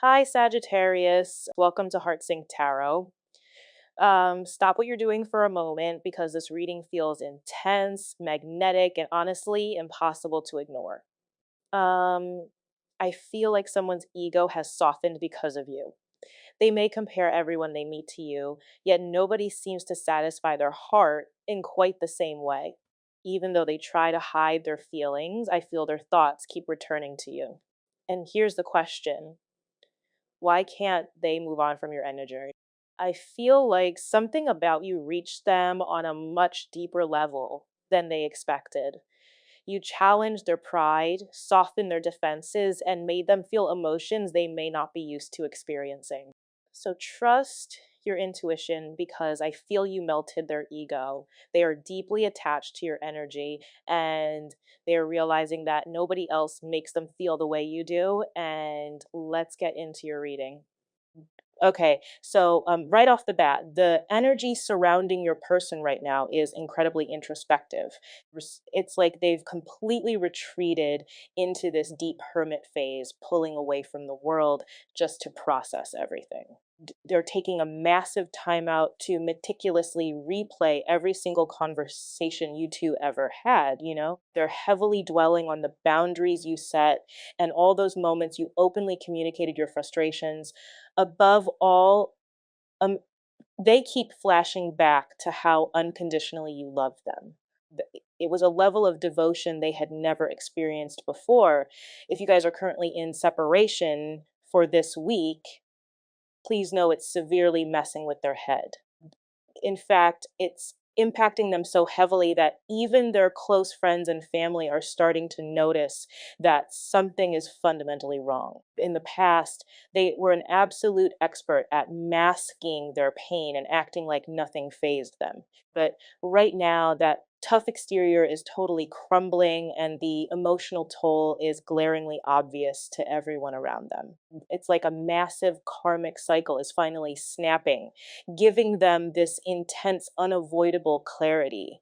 Hi, Sagittarius. Welcome to HeartSync Tarot. Stop what you're doing for a moment because this reading feels intense, magnetic, and honestly impossible to ignore. Um, I feel like someone's ego has softened because of you. They may compare everyone they meet to you, yet nobody seems to satisfy their heart in quite the same way. Even though they try to hide their feelings, I feel their thoughts keep returning to you. And here's the question: why can't they move on from your energy? I feel like something about you reached them on a much deeper level than they expected. You challenged their pride, softened their defenses, and made them feel emotions they may not be used to experiencing. So trust your intuition because I feel you melted their ego. They are deeply attached to your energy and they are realizing that nobody else makes them feel the way you do. And let's get into your reading. Okay, so right off the bat, the energy surrounding your person right now is incredibly introspective. It's like they've completely retreated into this deep hermit phase, pulling away from the world just to process everything. They're taking a massive time out to meticulously replay every single conversation you two ever had, you know? They're heavily dwelling on the boundaries you set and all those moments you openly communicated your frustrations. Above all, um, they keep flashing back to how unconditionally you love them. It was a level of devotion they had never experienced before. If you guys are currently in separation for this week, please know it's severely messing with their head. In fact, it's impacting them so heavily that even their close friends and family are starting to notice that something is fundamentally wrong. In the past, they were an absolute expert at masking their pain and acting like nothing fazed them. But right now, that tough exterior is totally crumbling and the emotional toll is glaringly obvious to everyone around them. It's like a massive karmic cycle is finally snapping, giving them this intense, unavoidable clarity.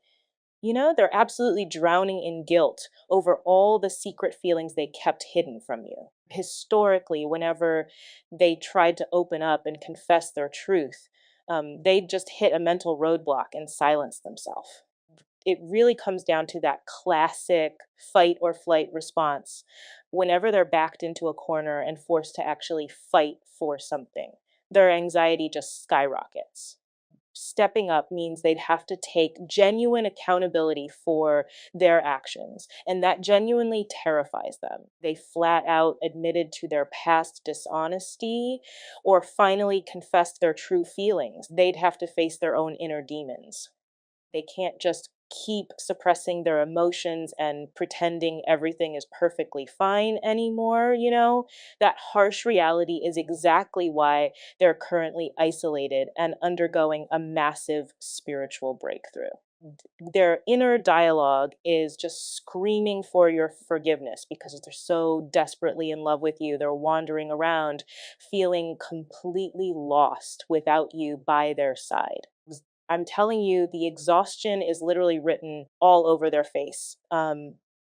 You know, they're absolutely drowning in guilt over all the secret feelings they kept hidden from you. Historically, whenever they tried to open up and confess their truth, they just hit a mental roadblock and silence themselves. It really comes down to that classic fight or flight response whenever they're backed into a corner and forced to actually fight for something. Their anxiety just skyrockets. Stepping up means they'd have to take genuine accountability for their actions, and that genuinely terrifies them. They flat out admitted to their past dishonesty or finally confessed their true feelings. They'd have to face their own inner demons. They can't just keep suppressing their emotions and pretending everything is perfectly fine anymore, you know? That harsh reality is exactly why they're currently isolated and undergoing a massive spiritual breakthrough. Their inner dialogue is just screaming for your forgiveness because they're so desperately in love with you. They're wandering around feeling completely lost without you by their side. I'm telling you, the exhaustion is literally written all over their face.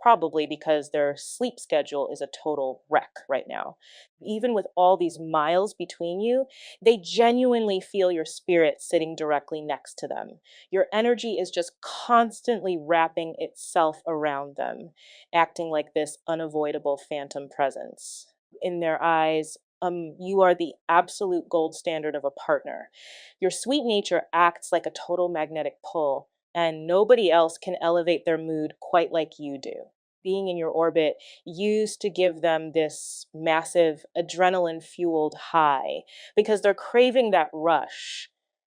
Probably because their sleep schedule is a total wreck right now. Even with all these miles between you, they genuinely feel your spirit sitting directly next to them. Your energy is just constantly wrapping itself around them, acting like this unavoidable phantom presence. In their eyes, you are the absolute gold standard of a partner. Your sweet nature acts like a total magnetic pull, and nobody else can elevate their mood quite like you do. Being in your orbit used to give them this massive adrenaline fueled high because they're craving that rush.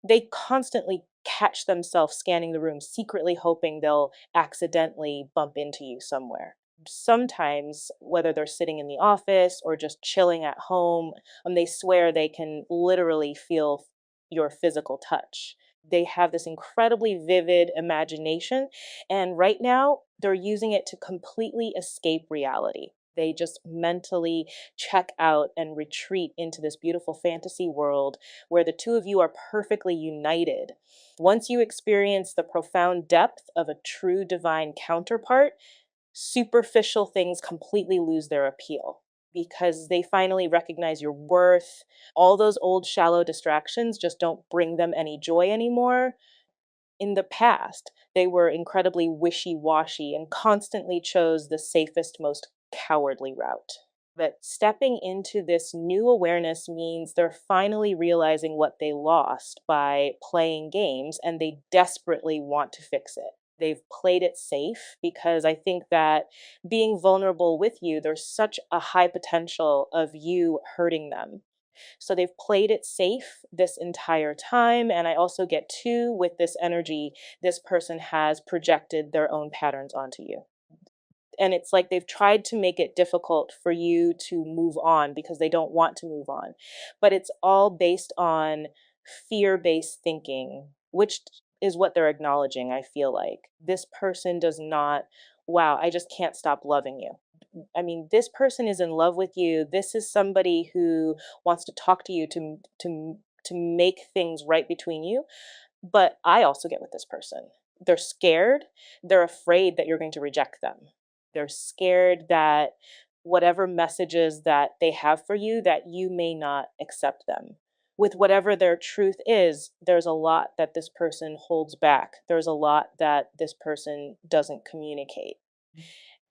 They constantly catch themselves scanning the room, secretly hoping they'll accidentally bump into you somewhere. Sometimes, whether they're sitting in the office or just chilling at home, they swear they can literally feel your physical touch. They have this incredibly vivid imagination, and right now they're using it to completely escape reality. They just mentally check out and retreat into this beautiful fantasy world where the two of you are perfectly united. Once you experience the profound depth of a true divine counterpart, superficial things completely lose their appeal. because they finally recognize your worth. All those old shallow distractions just don't bring them any joy anymore. In the past, they were incredibly wishy washy and constantly chose the safest, most cowardly route. But stepping into this new awareness means they're finally realizing what they lost by playing games, and they desperately want to fix it. They've played it safe because I think that being vulnerable with you, there's such a high potential of you hurting them. So they've played it safe this entire time. And I also get two with this energy, this person has projected their own patterns onto you. And it's like they've tried to make it difficult for you to move on because they don't want to move on. But it's all based on fear based thinking, which is what they're acknowledging. I feel like this person does not, wow, I just can't stop loving you. I mean, this person is in love with you. This is somebody who wants to talk to you to make things right between you. But I also get with this person. They're scared. They're afraid that you're going to reject them. They're scared that whatever messages that they have for you, that you may not accept them. With whatever their truth is, there's a lot that this person holds back. There's a lot that this person doesn't communicate.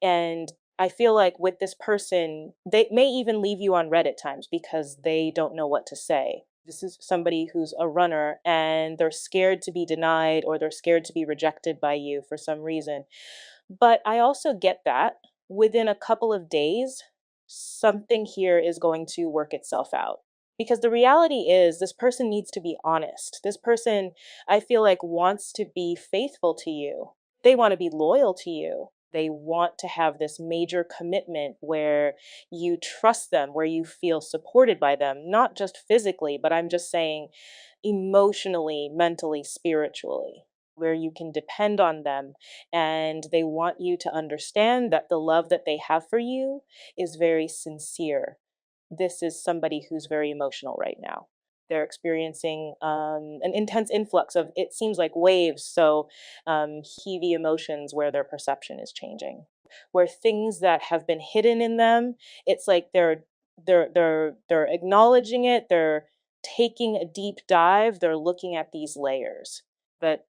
And I feel like with this person, they may even leave you on red at times because they don't know what to say. This is somebody who's a runner and they're scared to be denied or they're scared to be rejected by you for some reason. But I also get that within a couple of days, something here is going to work itself out. Because the reality is, this person needs to be honest. This person, I feel like, wants to be faithful to you. They want to be loyal to you. They want to have this major commitment where you trust them, where you feel supported by them, not just physically, but I'm just saying emotionally, mentally, spiritually, where you can depend on them. And they want you to understand that the love that they have for you is very sincere. This is somebody who's very emotional right now. They're experiencing an intense influx of, it seems like waves, so heavy emotions where their perception is changing. Where things that have been hidden in them, it's like they're acknowledging it, they're taking a deep dive, they're looking at these layers. But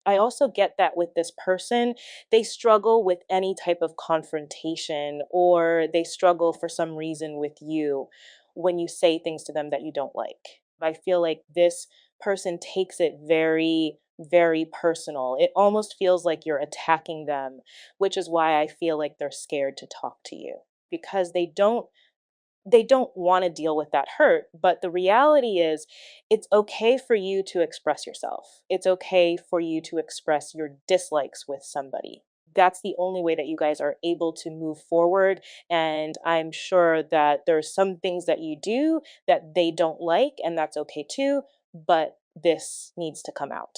I also get that with this person, they struggle with any type of confrontation or they struggle for some reason with you when you say things to them that you don't like. I feel like this person takes it very, very personal. It almost feels like you're attacking them, which is why I feel like they're scared to talk to you because they don't want to deal with that hurt. But the reality is, it's okay for you to express yourself. It's okay for you to express your dislikes with somebody. That's the only way that you guys are able to move forward. And I'm sure that there's some things that you do that they don't like, and that's okay too. But this needs to come out.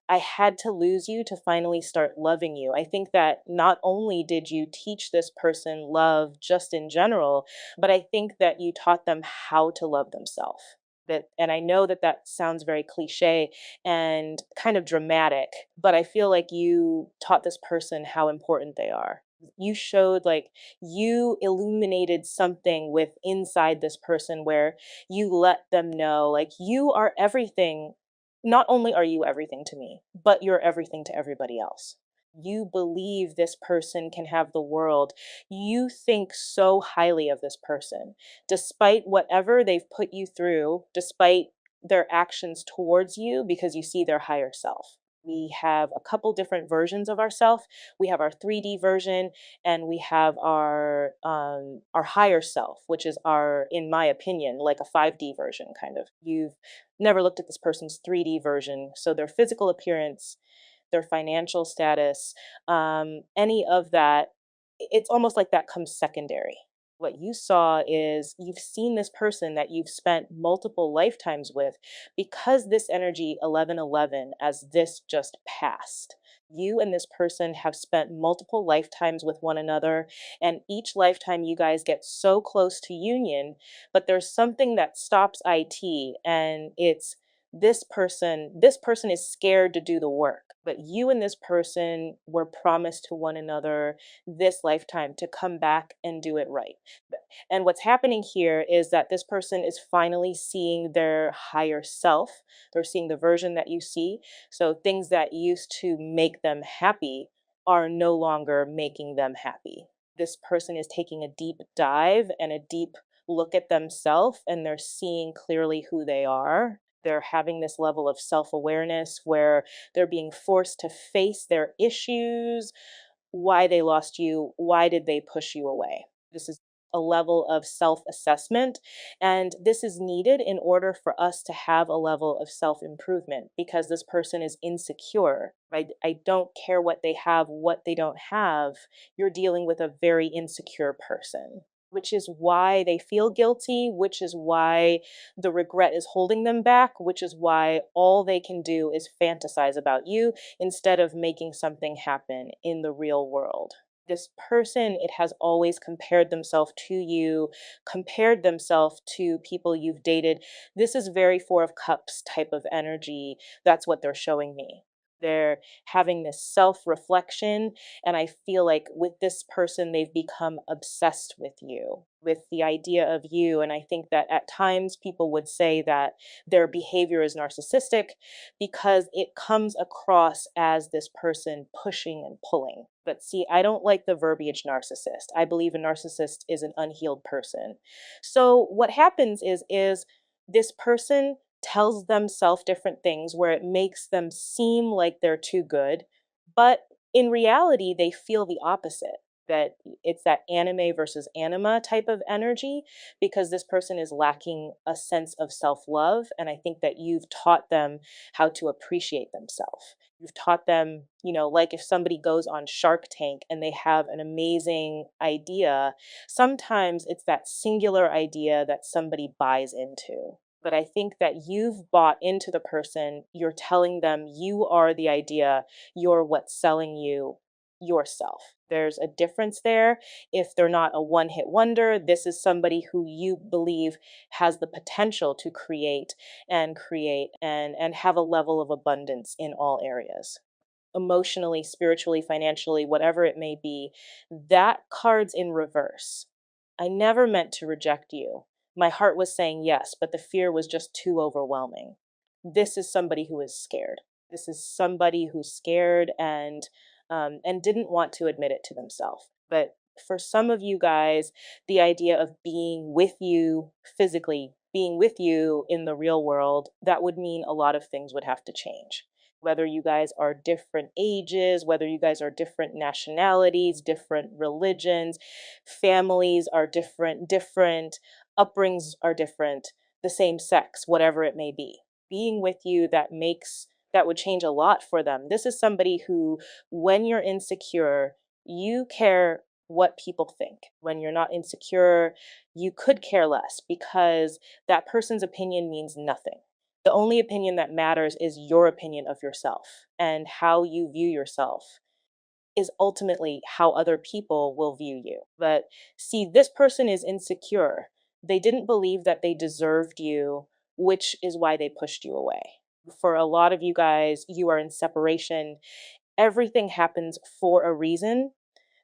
I had to lose you to finally start loving you. I think that not only did you teach this person love just in general, but I think that you taught them how to love themselves. That, and I know that that sounds very cliche and kind of dramatic, but I feel like you taught this person how important they are. You showed, like, you illuminated something with inside this person where you let them know, like, you are everything. Not only are you everything to me, but you're everything to everybody else. You believe this person can have the world. You think so highly of this person, despite whatever they've put you through, despite their actions towards you, because you see their higher self. We have a couple different versions of ourself. We have our 3D version, and we have our higher self, which is our, in my opinion, like a 5D version kind of. You've never looked at this person's 3D version, so their physical appearance, their financial status, any of that, it's almost like that comes secondary. What you saw is you've seen this person that you've spent multiple lifetimes with because this energy 1111 as this just passed. You and this person have spent multiple lifetimes with one another, and each lifetime you guys get so close to union, but there's something that stops IT, and it's this person is scared to do the work, but you and this person were promised to one another this lifetime to come back and do it right. And what's happening here is that this person is finally seeing their higher self. They're seeing the version that you see. So things that used to make them happy are no longer making them happy. This person is taking a deep dive and a deep look at themselves, and they're seeing clearly who they are. They're having this level of self awareness where they're being forced to face their issues, why they lost you, why did they push you away. This is a level of self assessment, and this is needed in order for us to have a level of self improvement because this person is insecure. Right? I don't care what they have, what they don't have. You're dealing with a very insecure person, which is why they feel guilty, which is why the regret is holding them back, which is why all they can do is fantasize about you instead of making something happen in the real world. This person, it has always compared themselves to you, compared themselves to people you've dated. This is very Four of Cups type of energy. That's what they're showing me. They're having this self reflection. And I feel like with this person, they've become obsessed with you, with the idea of you. And I think that at times people would say that their behavior is narcissistic because it comes across as this person pushing and pulling. But see, I don't like the verbiage narcissist. I believe a narcissist is an unhealed person. So what happens is this person tells themselves different things where it makes them seem like they're too good, but in reality, they feel the opposite. That it's that anime versus anima type of energy because this person is lacking a sense of self love. And I think that you've taught them how to appreciate themselves. You've taught them, like if somebody goes on Shark Tank and they have an amazing idea, sometimes it's that singular idea that somebody buys into. But I think that you've bought into the person. You're telling them you are the idea, you're what's selling you yourself. There's a difference there. If they're not a one hit wonder, this is somebody who you believe has the potential to create and have a level of abundance in all areas. Emotionally, spiritually, financially, whatever it may be, that card's in reverse. I never meant to reject you. My heart was saying yes, but the fear was just too overwhelming. This is somebody who is scared. This is somebody who's scared and didn't want to admit it to themselves. But for some of you guys, the idea of being with you physically, being with you in the real world, that would mean a lot of things would have to change. Whether you guys are different ages, whether you guys are different nationalities, different religions, families are different upbringings are different, the same sex, whatever it may be. Being with you, that would change a lot for them. This is somebody who, when you're insecure, you care what people think. When you're not insecure, you could care less because that person's opinion means nothing. The only opinion that matters is your opinion of yourself, and how you view yourself is ultimately how other people will view you. But see, this person is insecure. They didn't believe that they deserved you, which is why they pushed you away. For a lot of you guys, you are in separation. Everything happens for a reason.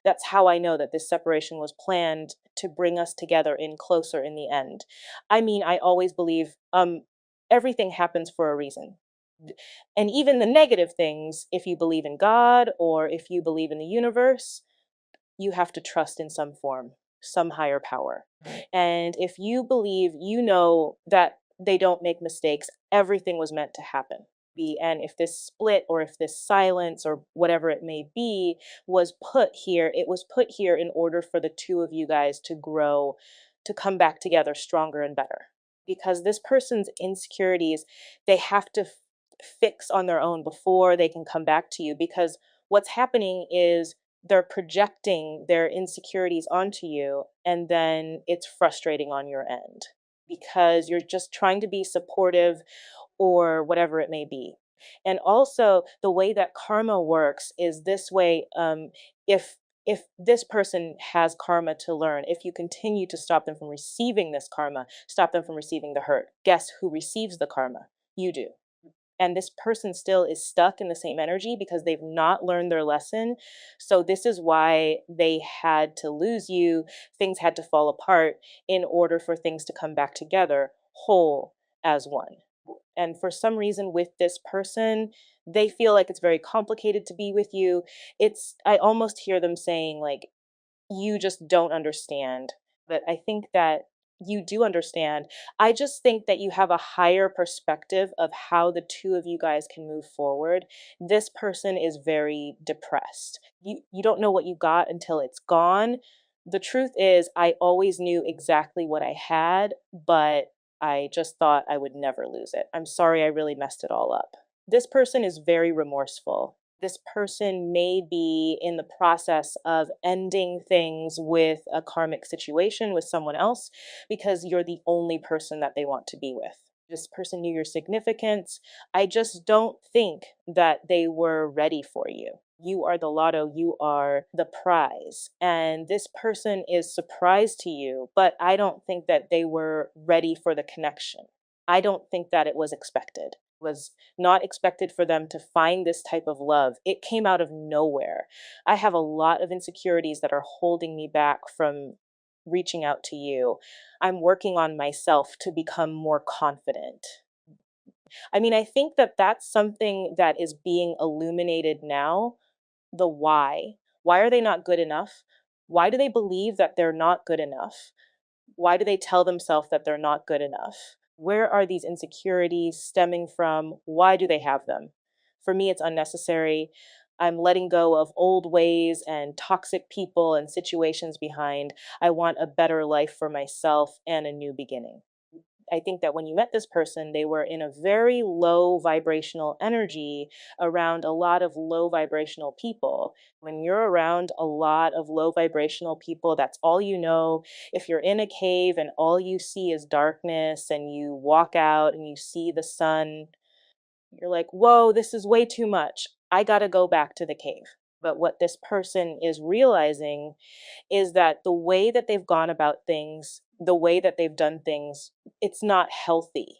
That's how I know that this separation was planned to bring us together in closer in the end. I mean, I always believe everything happens for a reason. And even the negative things, if you believe in God or if you believe in the universe, you have to trust in some form, some higher power. And if you believe, you know that they don't make mistakes, everything was meant to happen. And if this split or if this silence or whatever it may be was put here, it was put here in order for the two of you guys to grow, to come back together stronger and better. Because this person's insecurities, they have to fix on their own before they can come back to you. Because what's happening is they're projecting their insecurities onto you, and then it's frustrating on your end because you're just trying to be supportive or whatever it may be. And also, the way that karma works is this way. If this person has karma to learn, if you continue to stop them from receiving this karma, stop them from receiving the hurt, guess who receives the karma? You do. And this person still is stuck in the same energy because they've not learned their lesson. So this is why they had to lose you. Things had to fall apart in order for things to come back together whole as one. And for some reason with this person, they feel like it's very complicated to be with you. I almost hear them saying like, you just don't understand. But I think that you do understand. I just think that you have a higher perspective of how the two of you guys can move forward. This person is very depressed. You don't know what you got until it's gone. The truth is, I always knew exactly what I had, but I just thought I would never lose it. I'm sorry I really messed it all up. This person is very remorseful. This person may be in the process of ending things with a karmic situation with someone else because you're the only person that they want to be with. This person knew your significance. I just don't think that they were ready for you. You are the lotto, you are the prize. And this person is surprised to you, but I don't think that they were ready for the connection. I don't think that it was expected. Was not expected for them to find this type of love. It came out of nowhere. I have a lot of insecurities that are holding me back from reaching out to you. I'm working on myself to become more confident. I mean, I think that that's something that is being illuminated now. The why. Why are they not good enough? Why do they believe that they're not good enough? Why do they tell themselves that they're not good enough? Where are these insecurities stemming from? Why do they have them? For me, it's unnecessary. I'm letting go of old ways and toxic people and situations behind. I want a better life for myself and a new beginning. I think that when you met this person, they were in a very low vibrational energy around a lot of low vibrational people. When you're around a lot of low vibrational people, that's all you know. If you're in a cave and all you see is darkness and you walk out and you see the sun, you're like, whoa, this is way too much. I got to go back to the cave. But what this person is realizing is that the way that they've gone about things, the way that they've done things, it's not healthy.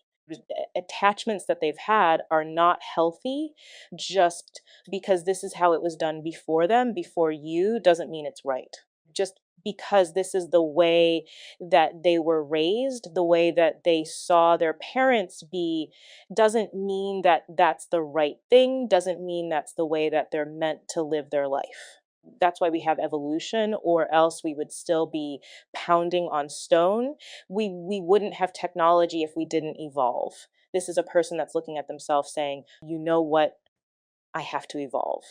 Attachments that they've had are not healthy. Just because this is how it was done before them, before you, doesn't mean it's right. Just because this is the way that they were raised, the way that they saw their parents be, doesn't mean that that's the right thing, doesn't mean that's the way that they're meant to live their life. That's why we have evolution, or else we would still be pounding on stone. We wouldn't have technology if we didn't evolve. This is a person that's looking at themselves saying, you know what, I have to evolve.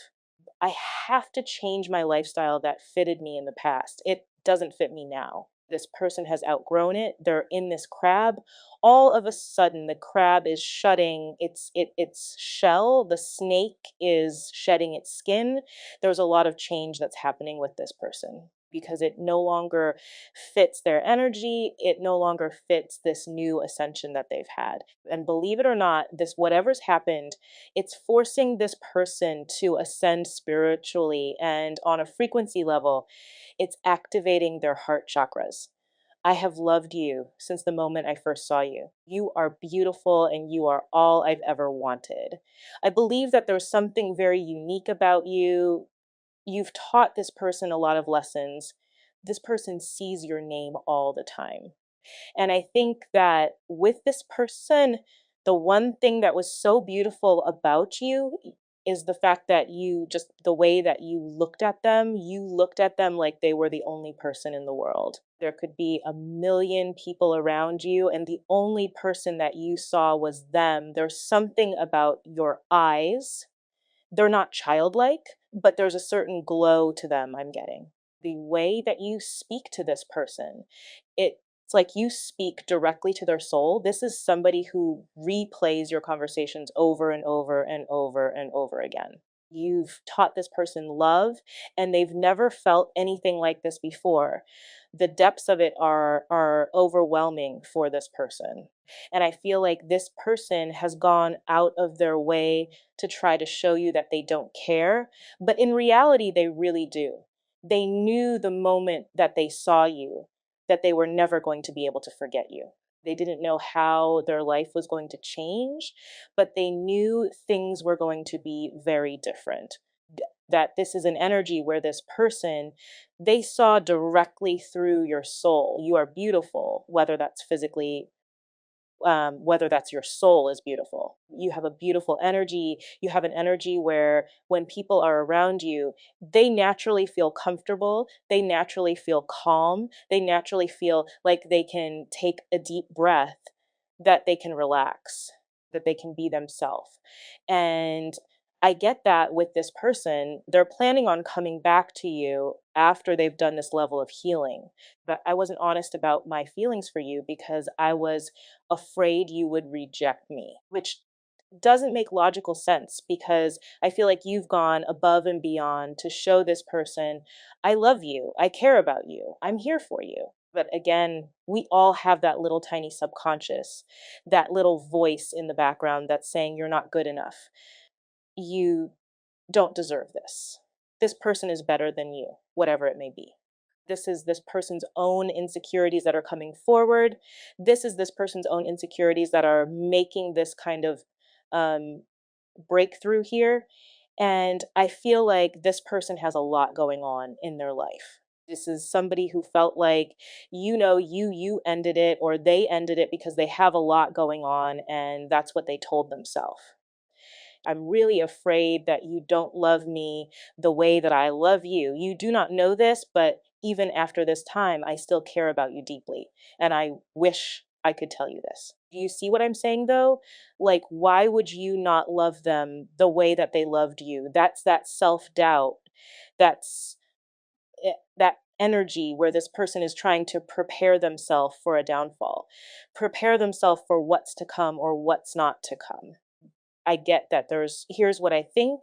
I have to change my lifestyle that fitted me in the past. It doesn't fit me now. This person has outgrown it. They're in this crab. All of a sudden, the crab is shutting its shell. The snake is shedding its skin. There's a lot of change that's happening with this person because it no longer fits their energy. It no longer fits this new ascension that they've had. And believe it or not, this whatever's happened, it's forcing this person to ascend spiritually and on a frequency level. It's activating their heart chakras. I have loved you since the moment I first saw you. You are beautiful and you are all I've ever wanted. I believe that there's something very unique about you. You've taught this person a lot of lessons. This person sees your name all the time. And I think that with this person, the one thing that was so beautiful about you is the fact that you just, the way that you looked at them like they were the only person in the world. There could be a million people around you, and the only person that you saw was them. There's something about your eyes. They're not childlike, but there's a certain glow to them I'm getting. The way that you speak to this person, it's like you speak directly to their soul. This is somebody who replays your conversations over and over and over and over again. You've taught this person love, and they've never felt anything like this before. The depths of it are overwhelming for this person. And I feel like this person has gone out of their way to try to show you that they don't care, but in reality, they really do. They knew the moment that they saw you that they were never going to be able to forget you. They didn't know how their life was going to change, but they knew things were going to be very different. That this is an energy where this person, they saw directly through your soul. You are beautiful, whether that's physically, whether that's your soul is beautiful. You have a beautiful energy. You have an energy where when people are around you, they naturally feel comfortable. They naturally feel calm. They naturally feel like they can take a deep breath, that they can relax, that they can be themselves. And I get that with this person, they're planning on coming back to you after they've done this level of healing. But I wasn't honest about my feelings for you because I was afraid you would reject me, which doesn't make logical sense because I feel like you've gone above and beyond to show this person, I love you, I care about you, I'm here for you. But again, we all have that little tiny subconscious, that little voice in the background that's saying you're not good enough. You don't deserve this. This person is better than you, whatever it may be. This is this person's own insecurities that are coming forward. This is this person's own insecurities that are making this kind of um, breakthrough here. And I feel like this person has a lot going on in their life. This is somebody who felt like, you ended it, or they ended it because they have a lot going on, and that's what they told themselves. I'm really afraid that you don't love me the way that I love you. You do not know this, but even after this time, I still care about you deeply. And I wish I could tell you this. Do you see what I'm saying though? Like, why would you not love them the way that they loved you? That's that self doubt. That's that energy where this person is trying to prepare themselves for a downfall, prepare themselves for what's to come or what's not to come. I get that here's what I think.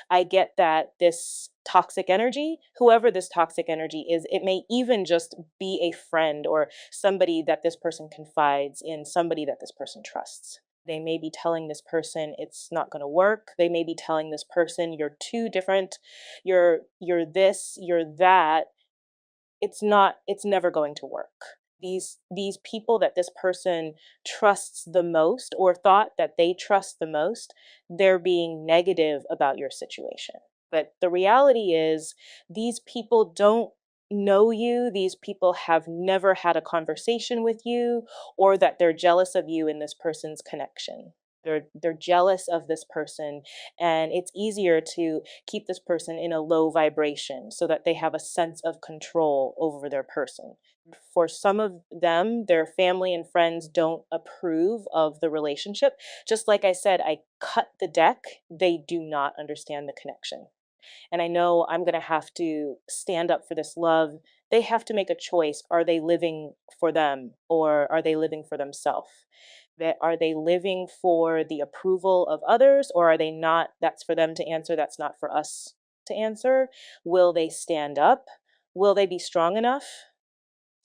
I get that this toxic energy, whoever this toxic energy is, it may even just be a friend or somebody that this person confides in, somebody that this person trusts. They may be telling this person it's not going to work. They may be telling this person you're too different. You're this, you're that. It's never going to work. These people that this person trusts the most or thought that they trust the most, they're being negative about your situation. But the reality is these people don't know you. These people have never had a conversation with you, or that they're jealous of you in this person's connection. They're jealous of this person, and it's easier to keep this person in a low vibration so that they have a sense of control over their person. For some of them, their family and friends don't approve of the relationship. Just like I said, I cut the deck. They do not understand the connection. And I know I'm going to have to stand up for this love. They have to make a choice. Are they living for them, or are they living for themselves? That are they living for the approval of others, or are they not? That's for them to answer. That's not for us to answer. Will they stand up? Will they be strong enough?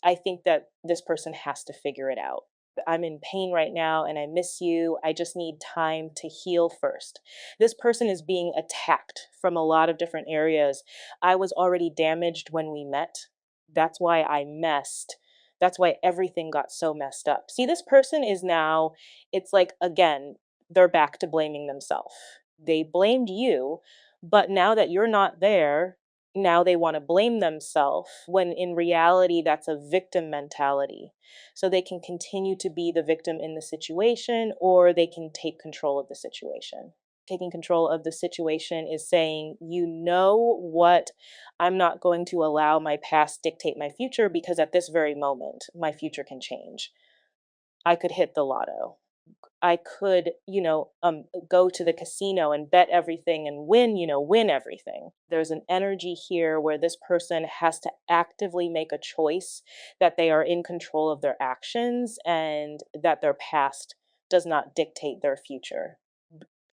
I think that this person has to figure it out. I'm in pain right now and I miss you. I just need time to heal first. This person is being attacked from a lot of different areas. I was already damaged when we met. That's why I messed. That's why everything got so messed up. See, this person is now, it's like, again, they're back to blaming themselves. They blamed you, but now that you're not there, now they want to blame themselves when in reality, that's a victim mentality. So they can continue to be the victim in the situation, or they can take control of the situation. Taking control of the situation is saying, you know what, I'm not going to allow my past dictate my future, because at this very moment, my future can change. I could hit the lotto. I could, go to the casino and bet everything and win everything. There's an energy here where this person has to actively make a choice that they are in control of their actions and that their past does not dictate their future.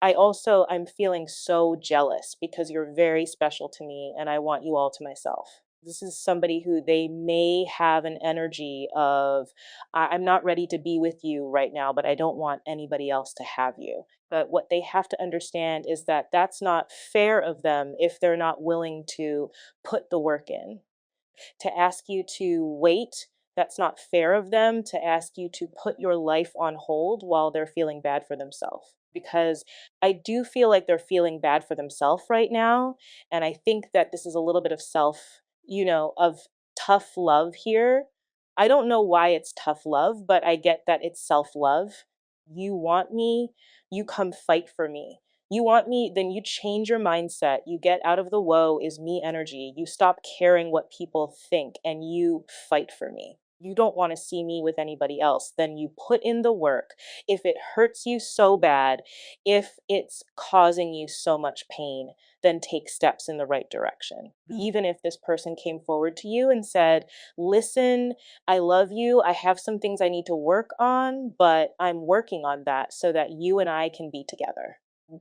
I'm feeling so jealous because you're very special to me and I want you all to myself. This is somebody who they may have an energy of, I'm not ready to be with you right now, but I don't want anybody else to have you. But what they have to understand is that that's not fair of them if they're not willing to put the work in. To ask you to wait That's not fair of them to ask you to put your life on hold while they're feeling bad for themselves. Because I do feel like they're feeling bad for themselves right now. And I think that this is a little bit of of tough love here. I don't know why it's tough love, but I get that it's self love. You want me, you come fight for me. You want me, then you change your mindset. You get out of the woe is me energy. You stop caring what people think and you fight for me. You don't want to see me with anybody else. Then you put in the work. If it hurts you so bad, if it's causing you so much pain, then take steps in the right direction. Even if this person came forward to you and said, listen, I love you. I have some things I need to work on, but I'm working on that so that you and I can be together.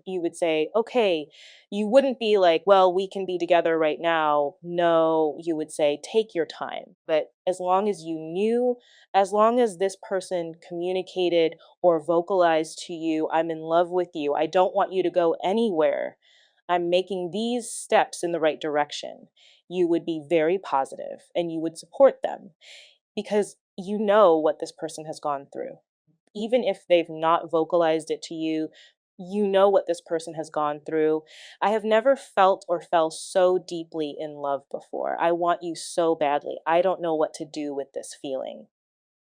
You would say, okay, you wouldn't be like, well, we can be together right now. No, you would say, take your time. But as long as you knew, as long as this person communicated or vocalized to you, I'm in love with you, I don't want you to go anywhere, I'm making these steps in the right direction, you would be very positive and you would support them because you know what this person has gone through. Even if they've not vocalized it to you, you know what this person has gone through. I have never felt or fell so deeply in love before. I want you so badly. I don't know what to do with this feeling,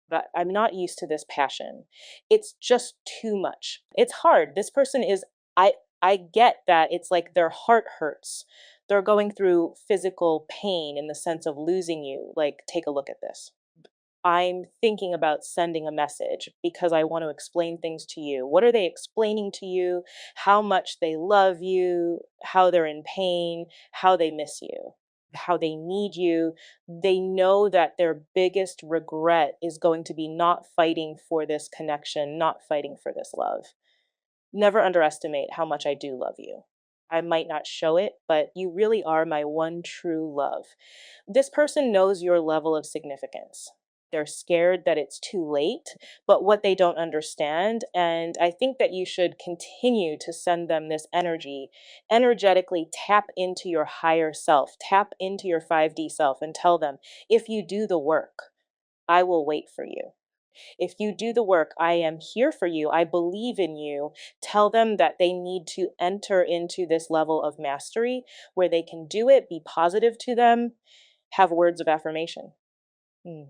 but I'm not used to this passion. It's just too much. It's hard. This person is, I, I get that it's like their heart hurts. They're going through physical pain in the sense of losing you. Like, take a look at this. I'm thinking about sending a message because I want to explain things to you. What are they explaining to you? How much they love you, how they're in pain, how they miss you, how they need you. They know that their biggest regret is going to be not fighting for this connection, not fighting for this love. Never underestimate how much I do love you. I might not show it, but you really are my one true love. This person knows your level of significance. They're scared that it's too late, but what they don't understand, and I think that you should continue to send them this energy, energetically tap into your higher self, tap into your 5D self, and tell them, if you do the work, I will wait for you. If you do the work, I am here for you. I believe in you. Tell them that they need to enter into this level of mastery where they can do it, be positive to them, have words of affirmation. Mm.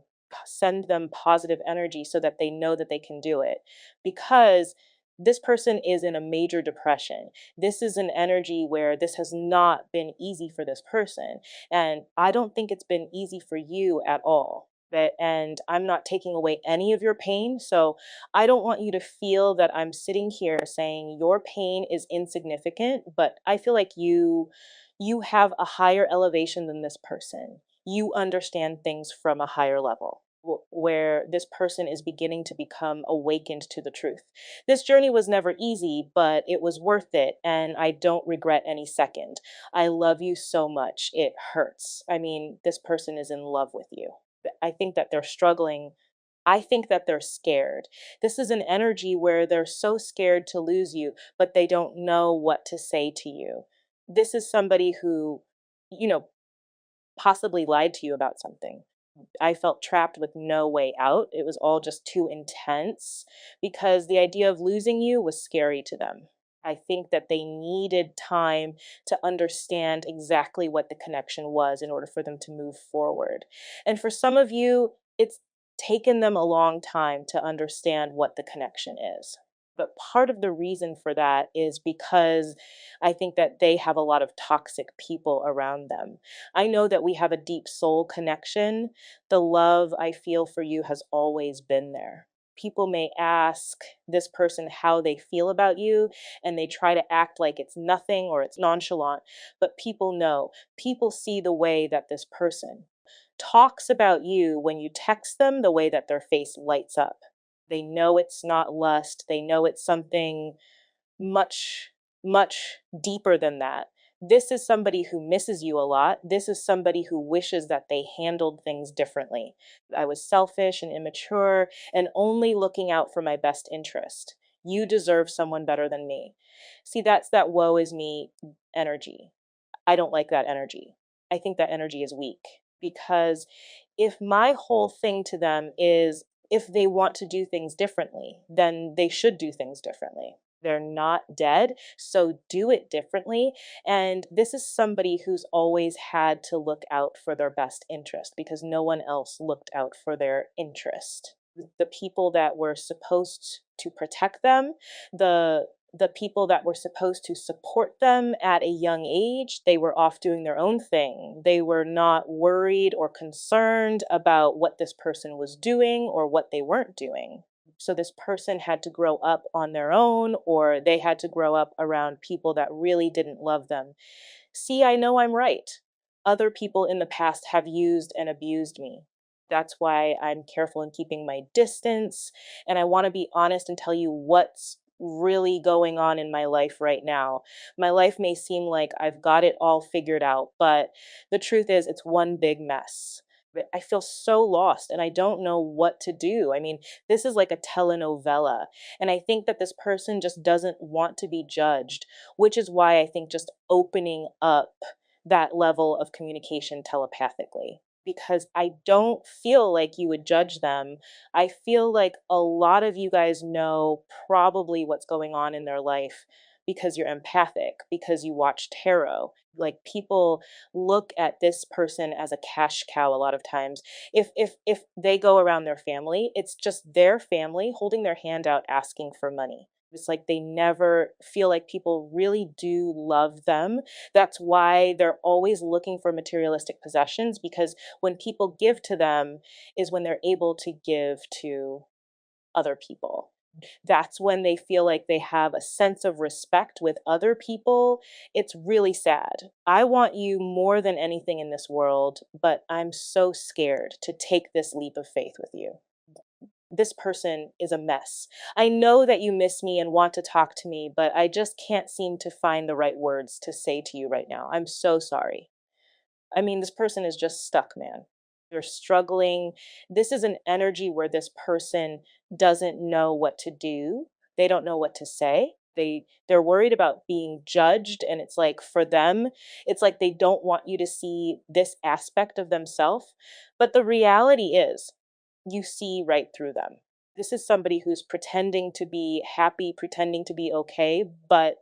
Send them positive energy so that they know that they can do it. Because this person is in a major depression. This is an energy where this has not been easy for this person. And I don't think it's been easy for you at all. And I'm not taking away any of your pain. So I don't want you to feel that I'm sitting here saying your pain is insignificant, but I feel like you have a higher elevation than this person. You understand things from a higher level where this person is beginning to become awakened to the truth. This journey was never easy, but it was worth it, and I don't regret any second. I love you so much. It hurts. I mean, this person is in love with you. I think that they're struggling. I think that they're scared. This is an energy where they're so scared to lose you, but they don't know what to say to you. This is somebody who, you know, possibly lied to you about something. I felt trapped with no way out. It was all just too intense because the idea of losing you was scary to them. I think that they needed time to understand exactly what the connection was in order for them to move forward. And for some of you, it's taken them a long time to understand what the connection is. But part of the reason for that is because I think that they have a lot of toxic people around them. I know that we have a deep soul connection. The love I feel for you has always been there. People may ask this person how they feel about you, and they try to act like it's nothing or it's nonchalant. But people know, people see the way that this person talks about you when you text them, the way that their face lights up. They know it's not lust, they know it's something much, much deeper than that. This is somebody who misses you a lot. This is somebody who wishes that they handled things differently. I was selfish and immature and only looking out for my best interest. You deserve someone better than me. See, that's that woe is me energy. I don't like that energy. I think that energy is weak. Because if my whole thing to them is if they want to do things differently, then they should do things differently. They're not dead, so do it differently. And this is somebody who's always had to look out for their best interest because no one else looked out for their interest. The people that were supposed to protect them, the the people that were supposed to support them at a young age, they were off doing their own thing. They were not worried or concerned about what this person was doing or what they weren't doing. So this person had to grow up on their own, or they had to grow up around people that really didn't love them. See, I know I'm right. Other people in the past have used and abused me. That's why I'm careful in keeping my distance. And I want to be honest and tell you what's really going on in my life right now. My life may seem like I've got it all figured out, but the truth is, it's one big mess. But I feel so lost and I don't know what to do. I mean, this is like a telenovela. And I think that this person just doesn't want to be judged, which is why I think just opening up that level of communication telepathically. Because I don't feel like you would judge them. I feel like a lot of you guys know probably what's going on in their life because you're empathic, because you watch tarot. Like people look at this person as a cash cow a lot of times. If they go around their family, it's just their family holding their hand out asking for money. It's like they never feel like people really do love them. That's why they're always looking for materialistic possessions, because when people give to them is when they're able to give to other people. That's when they feel like they have a sense of respect with other people. It's really sad. I want you more than anything in this world, but I'm so scared to take this leap of faith with you. This person is a mess. I know that you miss me and want to talk to me, but I just can't seem to find the right words to say to you right now. I'm so sorry. I mean, this person is just stuck, man. They're struggling. This is an energy where this person doesn't know what to do. They don't know what to say. They're worried about being judged, and it's like for them, it's like they don't want you to see this aspect of themselves. But the reality is, you see right through them. This is somebody who's pretending to be happy, pretending to be okay, but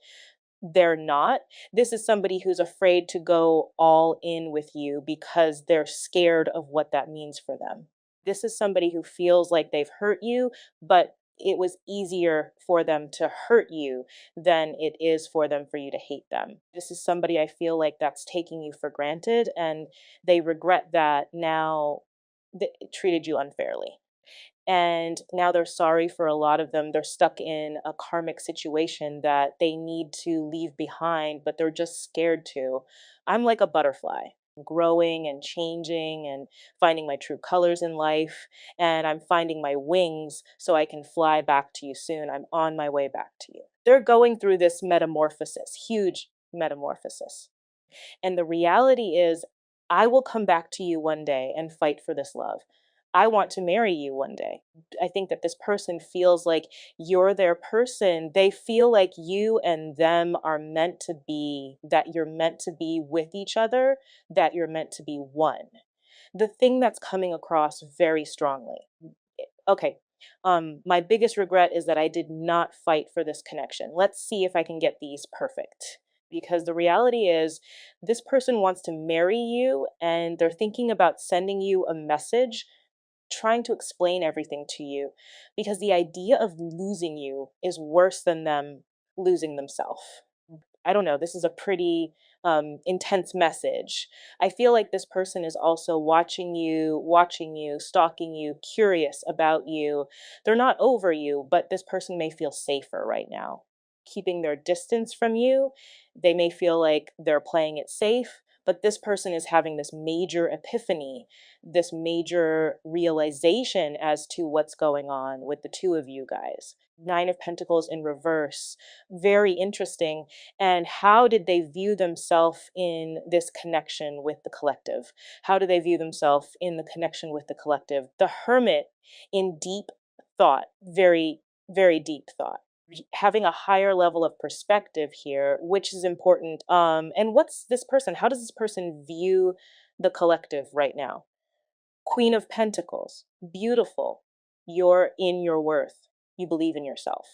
they're not. This is somebody who's afraid to go all in with you because they're scared of what that means for them. This is somebody who feels like they've hurt you, but it was easier for them to hurt you than it is for them for you to hate them. This is somebody I feel like that's taking you for granted and they regret that now they treated you unfairly. And now they're sorry for a lot of them. They're stuck in a karmic situation that they need to leave behind, but they're just scared to. I'm like a butterfly, growing and changing and finding my true colors in life. And I'm finding my wings so I can fly back to you soon. I'm on my way back to you. They're going through this metamorphosis, huge metamorphosis. And the reality is, I will come back to you one day and fight for this love. I want to marry you one day. I think that this person feels like you're their person. They feel like you and them are meant to be, that you're meant to be with each other, that you're meant to be one. The thing that's coming across very strongly. Okay. My biggest regret is that I did not fight for this connection. Let's see if I can get these perfect. Because the reality is, this person wants to marry you and they're thinking about sending you a message, trying to explain everything to you. Because the idea of losing you is worse than them losing themselves. I don't know, this is a pretty intense message. I feel like this person is also watching you, stalking you, curious about you. They're not over you, but this person may feel safer right now. Keeping their distance from you, they may feel like they're playing it safe, but this person is having this major epiphany, this major realization as to what's going on with the two of you guys. Nine of Pentacles in reverse, very interesting. And how did they view themselves in this connection with the collective? How do they view themselves in the connection with the collective? The Hermit in deep thought, very, very deep thought. Having a higher level of perspective here, which is important. And what's this person? How does this person view the collective right now. Queen of Pentacles, beautiful. You're in your worth. You believe in yourself.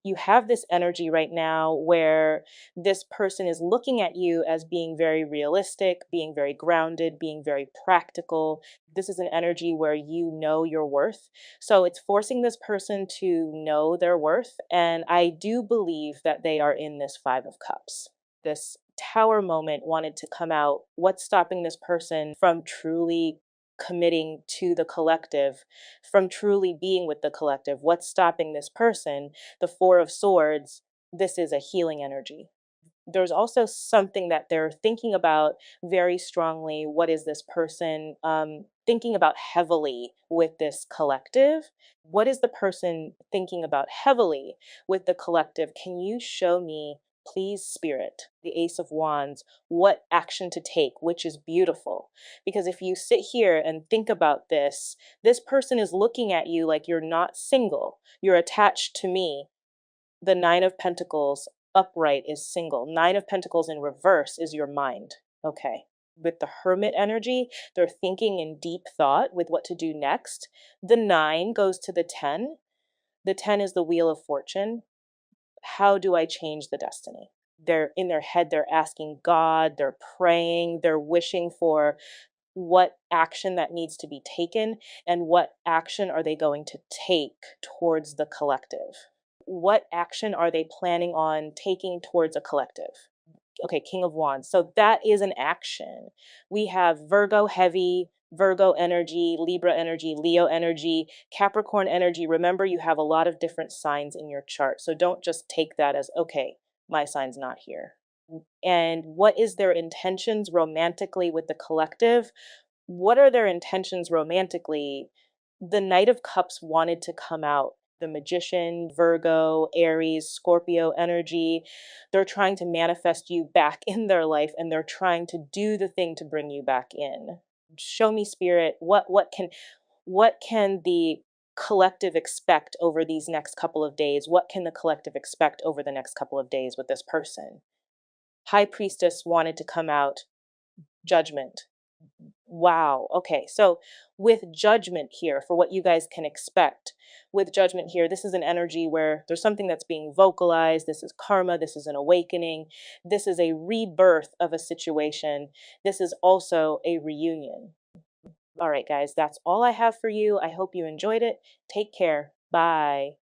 You have this energy right now where this person is looking at you as being very realistic, being very grounded, being very practical. This is an energy where you know your worth. So it's forcing this person to know their worth. And I do believe that they are in this Five of Cups. This tower moment wanted to come out. What's stopping this person from truly committing to the collective, from truly being with the collective? What's stopping this person? The Four of Swords, this is a healing energy. There's also something that they're thinking about very strongly. What is this person thinking about heavily with this collective? What is the person thinking about heavily with the collective? Can you show me, please, Spirit, the Ace of Wands, what action to take, which is beautiful? Because if you sit here and think about this, this person is looking at you like you're not single, you're attached to me. The Nine of Pentacles upright is single. Nine of Pentacles in reverse is your mind. Okay. With the Hermit energy, they're thinking in deep thought with what to do next. The 9 goes to the 10. The 10 is the Wheel of Fortune. How do I change the destiny? They're in their head, they're asking God, they're praying, they're wishing for what action that needs to be taken and what action are they going to take towards the collective. What action are they planning on taking towards a collective? Okay, King of Wands. So that is an action. We have Virgo heavy, Virgo energy, Libra energy, Leo energy, Capricorn energy. Remember, you have a lot of different signs in your chart. So don't just take that as, okay, my sign's not here. And what is their intentions romantically with the collective? What are their intentions romantically? The Knight of Cups wanted to come out. The Magician, Virgo, Aries, Scorpio energy. They're trying to manifest you back in their life and they're trying to do the thing to bring you back in. Show me, Spirit, what can the collective expect over these next couple of days? What can the collective expect over the next couple of days with this person? High Priestess wanted to come out. Judgment. Wow. Okay. So with Judgment here, for what you guys can expect, with Judgment here, this is an energy where there's something that's being vocalized. This is karma. This is an awakening. This is a rebirth of a situation. This is also a reunion. All right, guys, that's all I have for you. I hope you enjoyed it. Take care. Bye.